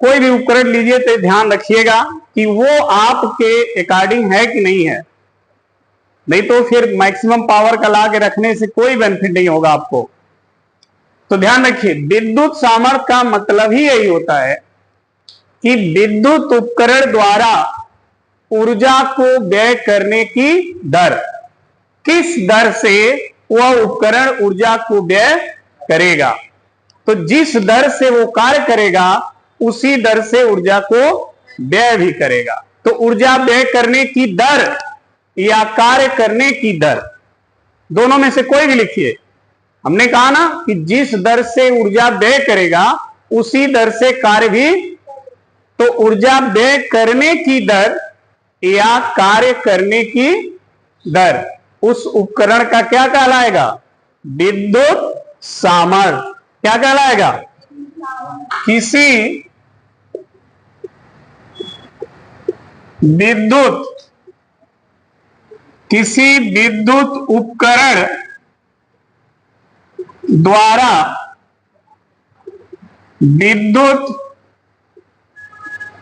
कोई भी उपकरण लीजिए तो ध्यान रखिएगा कि वो आपके अकॉर्डिंग है कि नहीं है, नहीं तो फिर मैक्सिमम पावर का ला के रखने से कोई बेनिफिट नहीं होगा आपको। तो ध्यान रखिए, विद्युत सामर्थ्य का मतलब ही यही होता है कि विद्युत उपकरण द्वारा ऊर्जा को व्यय करने की दर, किस दर से वह उपकरण ऊर्जा को व्यय करेगा। तो जिस दर से वो कार्य करेगा उसी दर से ऊर्जा को व्यय भी करेगा। तो ऊर्जा व्यय करने की दर या कार्य करने की दर, दोनों में से कोई भी लिखिए। हमने कहा ना कि जिस दर से ऊर्जा व्यय करेगा उसी दर से कार्य भी। तो ऊर्जा व्यय करने की दर या कार्य करने की दर उस उपकरण का क्या कहलाएगा? विद्युत सामर्थ्य। क्या कहलाएगा? किसी विद्युत उपकरण द्वारा विद्युत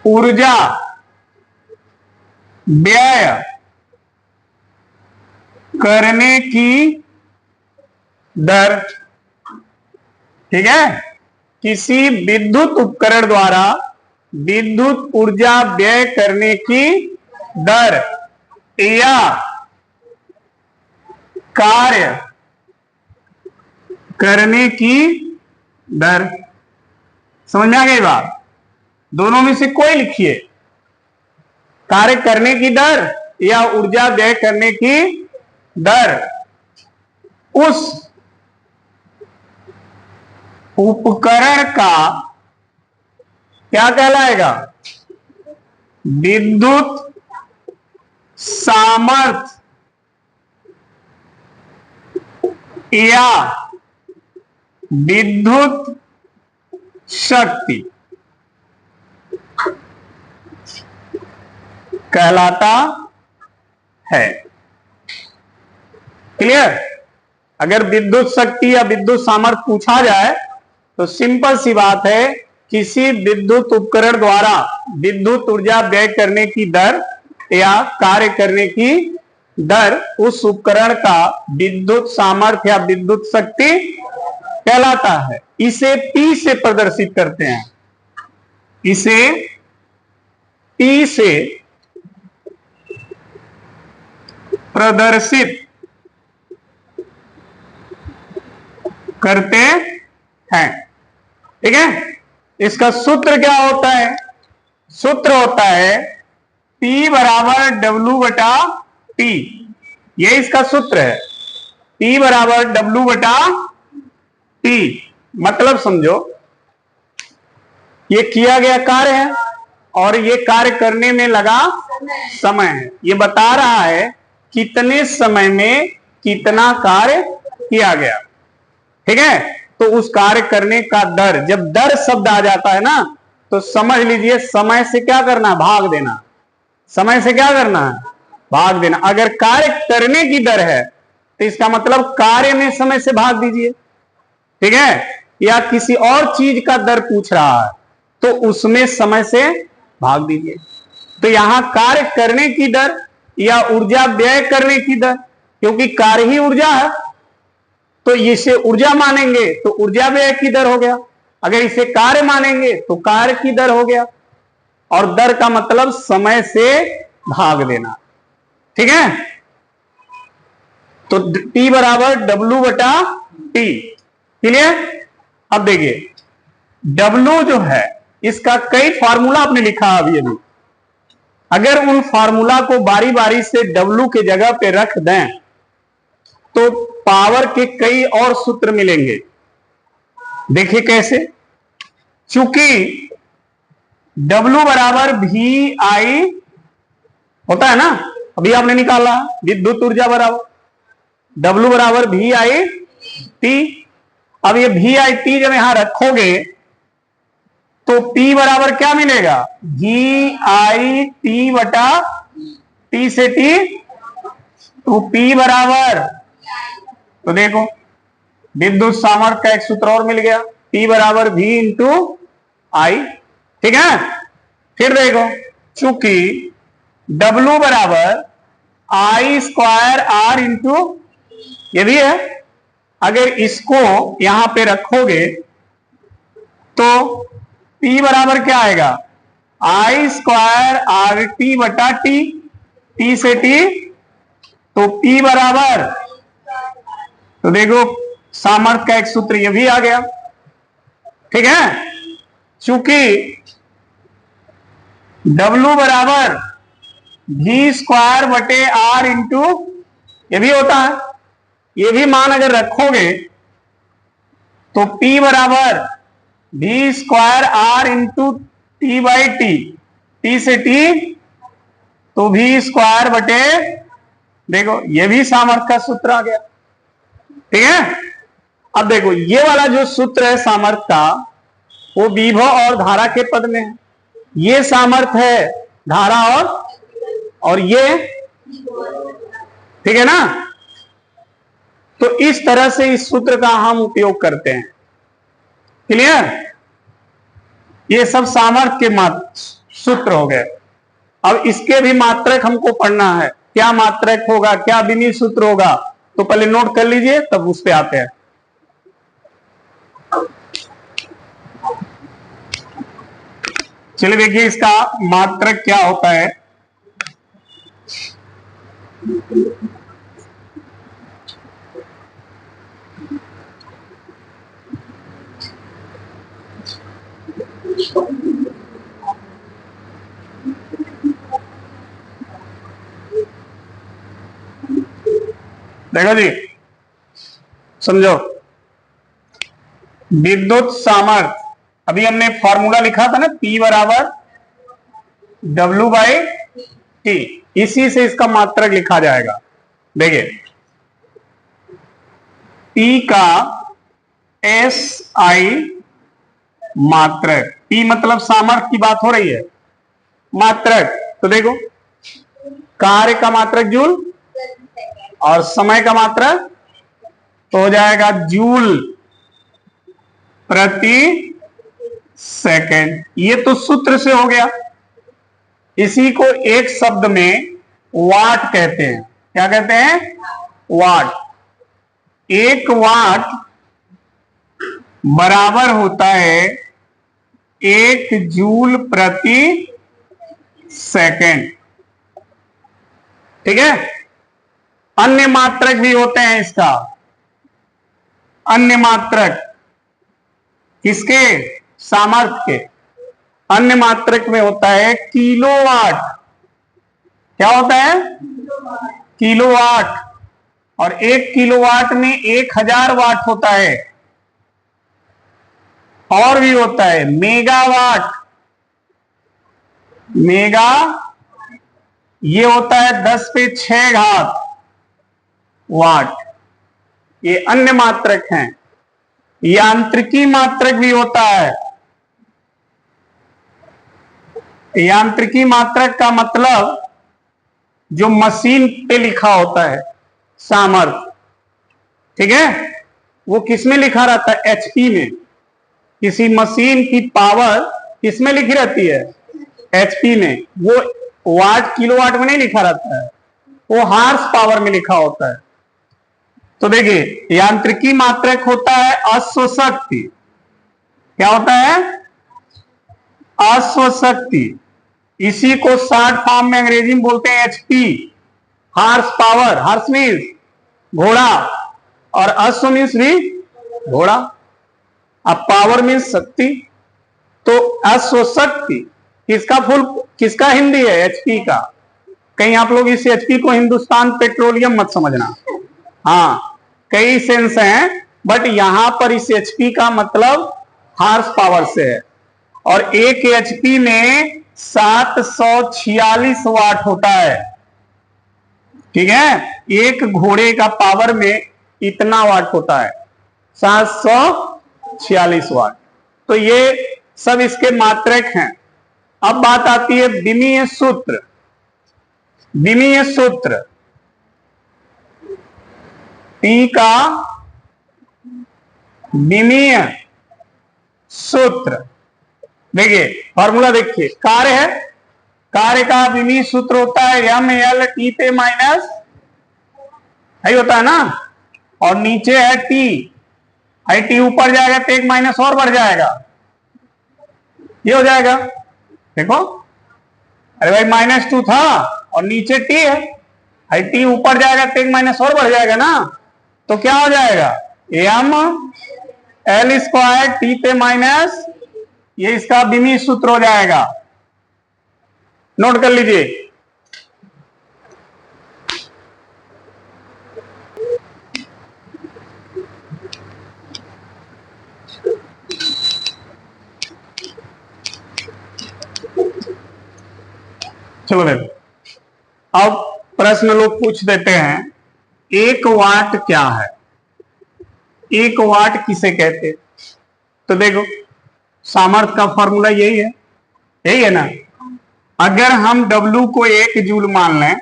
ऊर्जा व्यय करने की दर। ठीक है? किसी विद्युत उपकरण द्वारा विद्युत ऊर्जा व्यय करने की दर या कार्य करने की दर। समझ में आ गई बात? दोनों में से कोई लिखिए, कार्य करने की दर या ऊर्जा व्यय करने की दर उस उपकरण का क्या कहलाएगा? विद्युत सामर्थ्य या विद्युत शक्ति कहलाता है। क्लियर? अगर विद्युत शक्ति या विद्युत सामर्थ्य पूछा जाए तो सिंपल सी बात है, किसी विद्युत उपकरण द्वारा विद्युत ऊर्जा व्यय करने की दर या कार्य करने की दर उस उपकरण का विद्युत सामर्थ्य या विद्युत शक्ति कहलाता है। इसे P से प्रदर्शित करते हैं। इसे P से प्रदर्शित करते हैं। ठीक है? इसका सूत्र क्या होता है? सूत्र होता है P बराबर W बटा T। ये इसका सूत्र है, P बराबर W बटा T। मतलब समझो, ये किया गया कार्य है और ये कार्य करने में लगा समय है। ये बता रहा है कितने समय में कितना कार्य किया गया। ठीक है? तो उस कार्य करने का दर, जब दर शब्द आ जाता है ना तो समझ लीजिए समय से क्या करना? भाग देना। समय से क्या करना है? भाग देना। अगर कार्य करने की दर है तो इसका मतलब कार्य में समय से भाग दीजिए। ठीक है? या किसी और चीज का दर पूछ रहा है तो उसमें समय से भाग दीजिए। तो यहां कार्य करने की दर या ऊर्जा व्यय करने की दर, क्योंकि कार्य ही ऊर्जा है तो इसे ऊर्जा मानेंगे तो ऊर्जा व्यय की दर हो गया। अगर इसे कार्य मानेंगे तो कार्य की दर हो गया। और दर का मतलब समय से भाग देना। ठीक है? तो T बराबर W बटा T। क्लियर? अब देखिए W जो है इसका कई फार्मूला आपने लिखा अभी। अगर उन फार्मूला को बारी बारी से W के जगह पे रख दें तो पावर के कई और सूत्र मिलेंगे। देखिए कैसे, चूंकि W बराबर वी आई होता है ना, अभी आपने निकाला विद्युत ऊर्जा बराबर W बराबर वी आई टी। अब ये वी आई टी जब यहां रखोगे तो P बराबर क्या मिलेगा, वी आई टी बटा T से T। तो P बराबर, तो देखो विद्युत सामर्थ्य का एक सूत्र और मिल गया, P बराबर V इंटू आई। ठीक है, फिर देखो चूंकि W बराबर आई स्क्वायर आर इंटू, ये भी है, अगर इसको यहां पे रखोगे तो P बराबर क्या आएगा, आई स्क्वायर आर टी बटा टी, T से T। तो P बराबर, तो देखो सामर्थ्य का एक सूत्र ये भी आ गया। ठीक है, चूंकि W बराबर V स्क्वायर बटे आर इंटू, ये भी होता है, ये भी मान अगर रखोगे तो P बराबर V square R into T by T, T से T। तो V स्क्वायर बटे, देखो ये भी सामर्थ्य का सूत्र आ गया। ठीक है, अब देखो ये वाला जो सूत्र है सामर्थ्य का, वो विभव और धारा के पद में है। ये सामर्थ्य है धारा और ये, ठीक है ना। तो इस तरह से इस सूत्र का हम उपयोग करते हैं। क्लियर? ये सब सामर्थ्य के सूत्र हो गए। अब इसके भी मात्रक हमको पढ़ना है, क्या मात्रक होगा, क्या विनिमय सूत्र होगा, तो पहले नोट कर लीजिए तब उस पे आते हैं। चलिए देखिए इसका मात्रक क्या होता है। देखो जी, समझो विद्युत सामर्थ्य, अभी हमने फॉर्मूला लिखा था ना, P बराबर W बाई टी, इसी से इसका मात्रक लिखा जाएगा। देखिए P का एस आई मात्रक, P मतलब सामर्थ्य की बात हो रही है, मात्रक, तो देखो कार्य का मात्रक जूल और समय का मात्रक तो हो जाएगा जूल प्रति सेकंड। ये तो सूत्र से हो गया। इसी को एक शब्द में वाट कहते हैं। क्या कहते हैं? वाट। एक वाट बराबर होता है 1 जूल प्रति सेकंड। ठीक है, अन्य मात्रक भी होते हैं इसका, अन्य मात्रक किसके? सामर्थ्य के। अन्य मात्रक में होता है किलोवाट। क्या होता है? किलोवाट। और 1 किलोवाट में 1000 वाट होता है। और भी होता है मेगावाट। मेगा ये होता है 10 पे 6 घात वाट। ये अन्य मात्रक हैं। यांत्रिकी मात्रक भी होता है। यांत्रिकी मात्रक का मतलब जो मशीन पे लिखा होता है सामर्थ्य, ठीक है, वो किसमें लिखा रहता है? एचपी में। किसी मशीन की पावर किसमें लिखी रहती है? एचपी में। वो वाट किलोवाट में नहीं लिखा रहता है, वो हार्स पावर में लिखा होता है। तो देखिए यांत्रिकी मात्रक होता है अश्वशक्ति। क्या होता है? अश्वशक्ति। इसी को शॉर्ट फॉर्म में अंग्रेजी में बोलते हैं HP, horse power. Horse means घोड़ा, और अश्व मीन्स भी घोड़ा। अब पावर मीन्स शक्ति, तो अश्व शक्ति किसका हिंदी है? एचपी का। कहीं आप लोग इस एचपी को हिंदुस्तान पेट्रोलियम मत समझना। हाँ, कई सेंस हैं, बट यहां पर इस एचपी का मतलब हार्स पावर से है, और एक एचपी में 746 वाट होता है। ठीक है, एक घोड़े का पावर में इतना वाट होता है, 746 वाट। तो ये सब इसके मात्रक हैं। अब बात आती है विमीय सूत्र। विमीय सूत्र P का विमीय सूत्र, देखिए फॉर्मूला देखिए, कार्य है, कार्य का विमीय सूत्र होता है ML T माइनस, यही होता है ना, और नीचे है T, T ऊपर जाएगा तो एक माइनस और बढ़ जाएगा, ये हो जाएगा। देखो, अरे भाई -2 था और नीचे T है, T ऊपर जाएगा तो एक माइनस और बढ़ जाएगा ना, तो क्या हो जाएगा? ML² T माइनस, ये इसका विमीय सूत्र हो जाएगा। नोट कर लीजिए। चलो देखो, अब प्रश्न लोग पूछ देते हैं 1 वाट क्या है, 1 वाट किसे कहते? तो देखो, सामर्थ्य का फॉर्मूला यही है ना। अगर हम W को 1 जूल मान लें,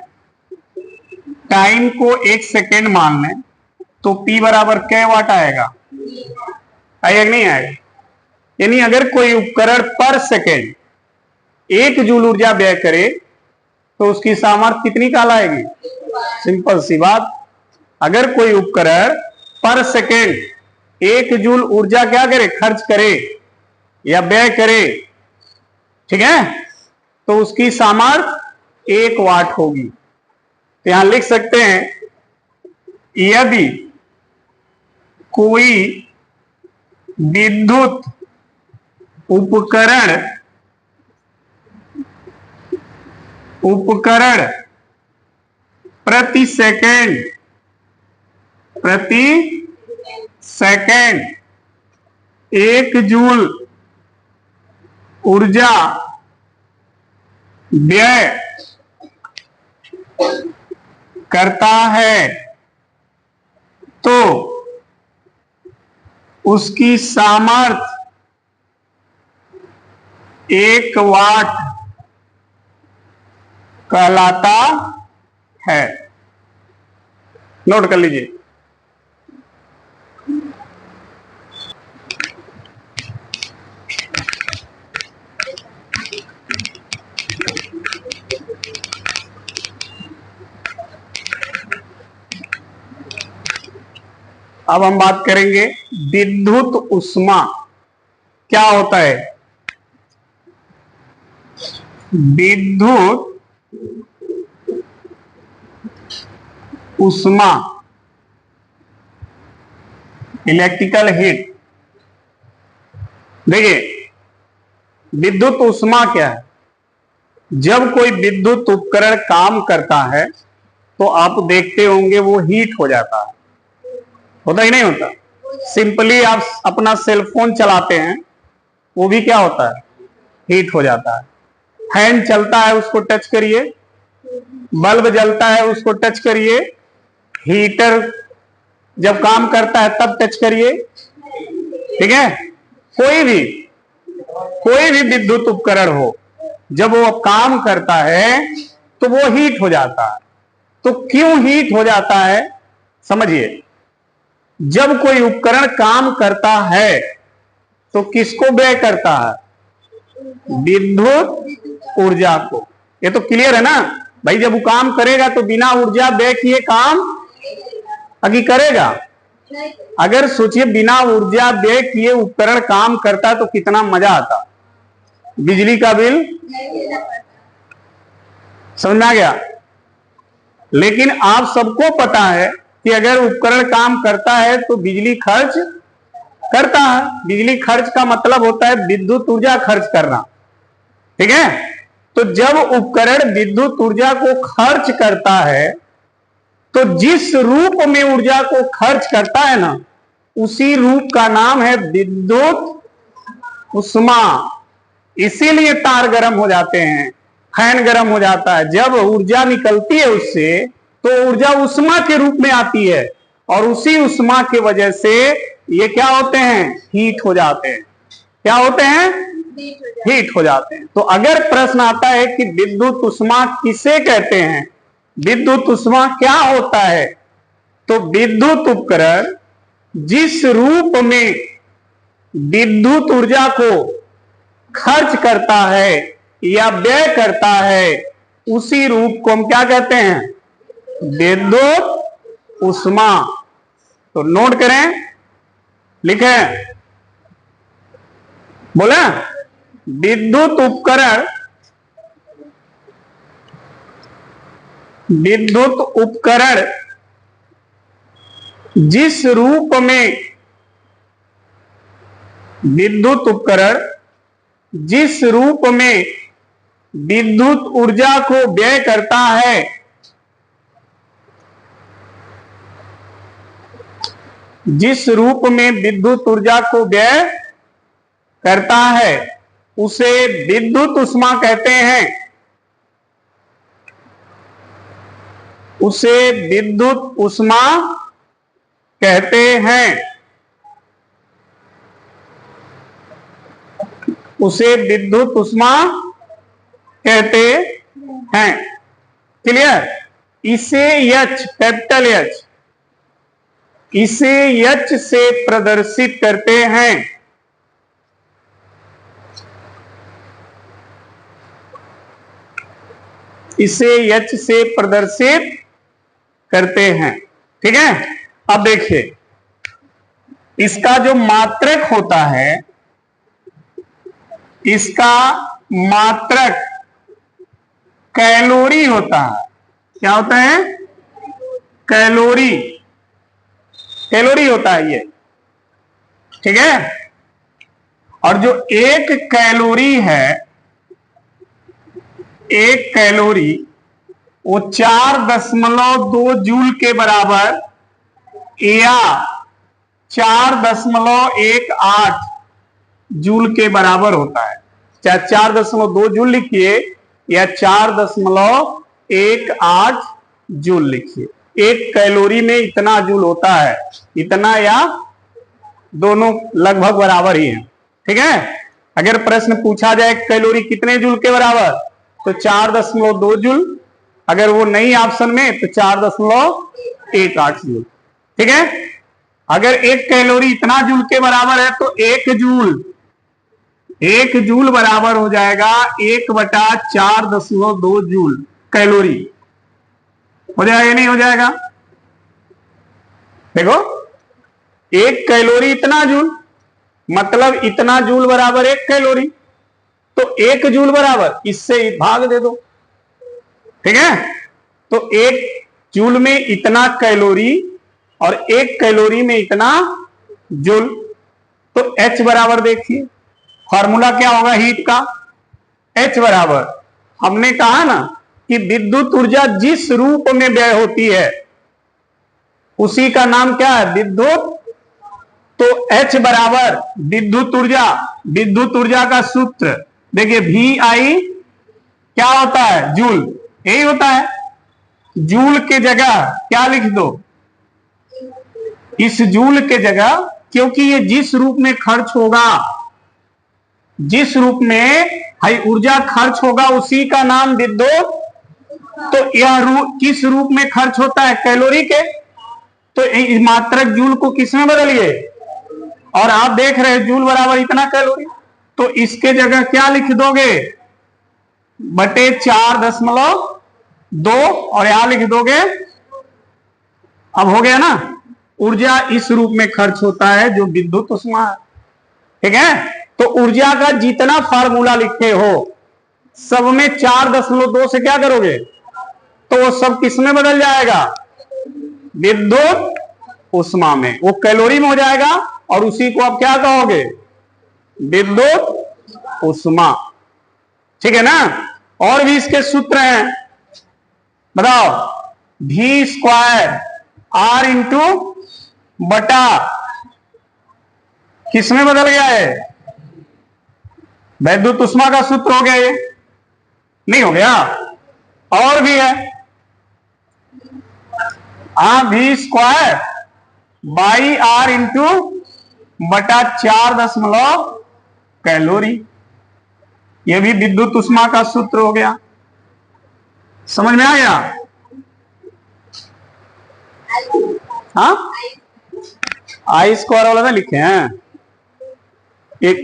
टाइम को 1 सेकेंड मान लें, तो P बराबर क्या वाट आएगा? आएगा कि नहीं आएगा? यानी अगर कोई उपकरण पर सेकेंड 1 जूल ऊर्जा व्यय करे तो उसकी सामर्थ्य कितनी कहलाएगी? सिंपल सी बात, अगर कोई उपकरण पर सेकेंड 1 जूल ऊर्जा क्या करे? खर्च करे या व्यय करे, ठीक है, तो उसकी सामर्थ्य 1 वाट होगी। तो यहां लिख सकते हैं, यदि कोई विद्युत उपकरण प्रति सेकेंड 1 जूल ऊर्जा व्यय करता है, तो उसकी सामर्थ्य 1 वाट कहलाता है। नोट कर लीजिए। अब हम बात करेंगे विद्युत ऊष्मा क्या होता है। विद्युत ऊष्मा, इलेक्ट्रिकल हीट। देखिए, विद्युत ऊष्मा क्या है? जब कोई विद्युत उपकरण काम करता है तो आप देखते होंगे वो हीट हो जाता है, होता ही नहीं होता? सिंपली आप अपना सेल फोन चलाते हैं, वो भी क्या होता है? हीट हो जाता है। फैन चलता है, उसको टच करिए, बल्ब जलता है, उसको टच करिए, हीटर जब काम करता है तब टच करिए, ठीक है। कोई भी विद्युत उपकरण हो, जब वो काम करता है तो वो हीट हो जाता है। तो क्यों हीट हो जाता है समझिए। जब कोई उपकरण काम करता है तो किसको व्यय करता है? विद्युत ऊर्जा को। ये तो क्लियर है ना भाई। जब वो काम करेगा तो बिना ऊर्जा व्यय किए काम आगे करेगा? अगर सोचिए बिना ऊर्जा व्यय किए उपकरण काम करता तो कितना मजा आता, बिजली का बिल समझ में आ गया। लेकिन आप सबको पता है कि अगर उपकरण काम करता है तो बिजली खर्च करता है। बिजली खर्च का मतलब होता है विद्युत ऊर्जा खर्च करना, ठीक है। तो जब उपकरण विद्युत ऊर्जा को खर्च करता है तो जिस रूप में ऊर्जा को खर्च करता है ना, उसी रूप का नाम है विद्युत उष्मा। इसीलिए तार गर्म हो जाते हैं, फैन गर्म हो जाता है। जब ऊर्जा निकलती है उससे तो ऊर्जा उष्मा के रूप में आती है, और उसी उष्मा की वजह से ये क्या होते हैं, हीट हो जाते हैं। क्या होते हैं, हीट हो जाते हैं। तो अगर प्रश्न आता है कि विद्युत उष्मा किसे कहते हैं, विद्युत उष्मा क्या होता है, तो विद्युत उपकरण जिस रूप में विद्युत ऊर्जा को खर्च करता है या व्यय करता है, उसी रूप को हम क्या कहते हैं, विद्युत उष्मा। तो नोट करें, लिखें, बोले विद्युत उपकरण, विद्युत उपकरण जिस रूप में, विद्युत उपकरण जिस रूप में विद्युत ऊर्जा को व्यय करता है, जिस रूप में विद्युत ऊर्जा को व्यय करता है, उसे विद्युत उष्मा कहते हैं। उसे विद्युत उष्मा कहते हैं। उसे विद्युत उष्मा कहते हैं। क्लियर। इसे एच, कैपिटल एच, इसे एच से प्रदर्शित करते हैं। इसे एच से प्रदर्शित करते हैं, ठीक है। अब देखिए, इसका जो मात्रक होता है, इसका मात्रक कैलोरी होता है। क्या होता है, कैलोरी, कैलोरी होता है ये, ठीक है। और जो एक कैलोरी है, एक कैलोरी वो 4.2 जूल के बराबर या 4.18 जूल के बराबर होता है। चाहे 4.2 जूल लिखिए या 4.18 जूल लिखिए, एक कैलोरी में इतना जूल होता है, इतना या दोनों लगभग बराबर ही है, ठीक है। अगर प्रश्न पूछा जाए कैलोरी कितने जूल के बराबर, तो 4.2 जूल, अगर वो नहीं ऑप्शन में तो 4.18 जूल, ठीक है। अगर एक कैलोरी इतना जूल के बराबर है तो एक जूल बराबर हो जाएगा 1/4.2 जूल कैलोरी। हो जाएगा नहीं हो जाएगा, देखो, एक कैलोरी इतना जूल, मतलब इतना जूल बराबर एक कैलोरी, तो एक जूल बराबर इससे भाग दे दो, ठीक है। तो एक जूल में इतना कैलोरी और एक कैलोरी में इतना जूल, तो H बराबर देखिए, फॉर्मूला क्या होगा हीट का, H बराबर, हमने कहा ना कि विद्युत ऊर्जा जिस रूप में व्यय होती है उसी का नाम क्या है, विद्युत। तो H बराबर विद्युत ऊर्जा, विद्युत ऊर्जा का सूत्र देखिए, VI क्या होता है, जूल, यही होता है। जूल के जगह क्या लिख दो, इस जूल के जगह, क्योंकि ये जिस रूप में खर्च होगा, जिस रूप में ऊर्जा खर्च होगा उसी का नाम विद्युत। तो यह किस रूप में खर्च होता है, कैलोरी के, तो इस मात्रक जूल को किसमें बदलिए, और आप देख रहे हैं जूल बराबर इतना कैलोरी, तो इसके जगह क्या लिख दोगे, बटे 4.2 और यहां लिख दोगे। अब हो गया ना, ऊर्जा इस रूप में खर्च होता है जो विद्युत उष्मा है, ठीक है। तो ऊर्जा का जितना फार्मूला लिखे हो सब में 4.2 से क्या करोगे, तो वो सब किस में बदल जाएगा, विद्युत उष्मा में, वो कैलोरी में हो जाएगा और उसी को आप क्या कहोगे, विद्युत उष्मा। ठीक है ना। और भी इसके सूत्र हैं, बताओ। V स्क्वायर R इंटू बटा, किसमें बदल गया है, विद्युत उष्मा का सूत्र हो गया ये, नहीं हो गया। और भी है, V square by R into बटा 4 कैलोरी, ये भी विद्युत उष्मा का सूत्र हो गया। समझ में आ गया? हाँ, आई स्क्वायर वाला ना लिखे हैं एक,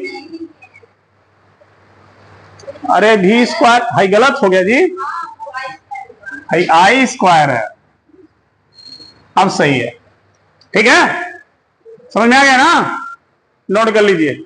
अरे V स्क्वायर भाई गलत हो गया जी, भाई आई स्क्वायर है, अब सही है। ठीक है, समझ में आ गया ना, नोट कर लीजिए।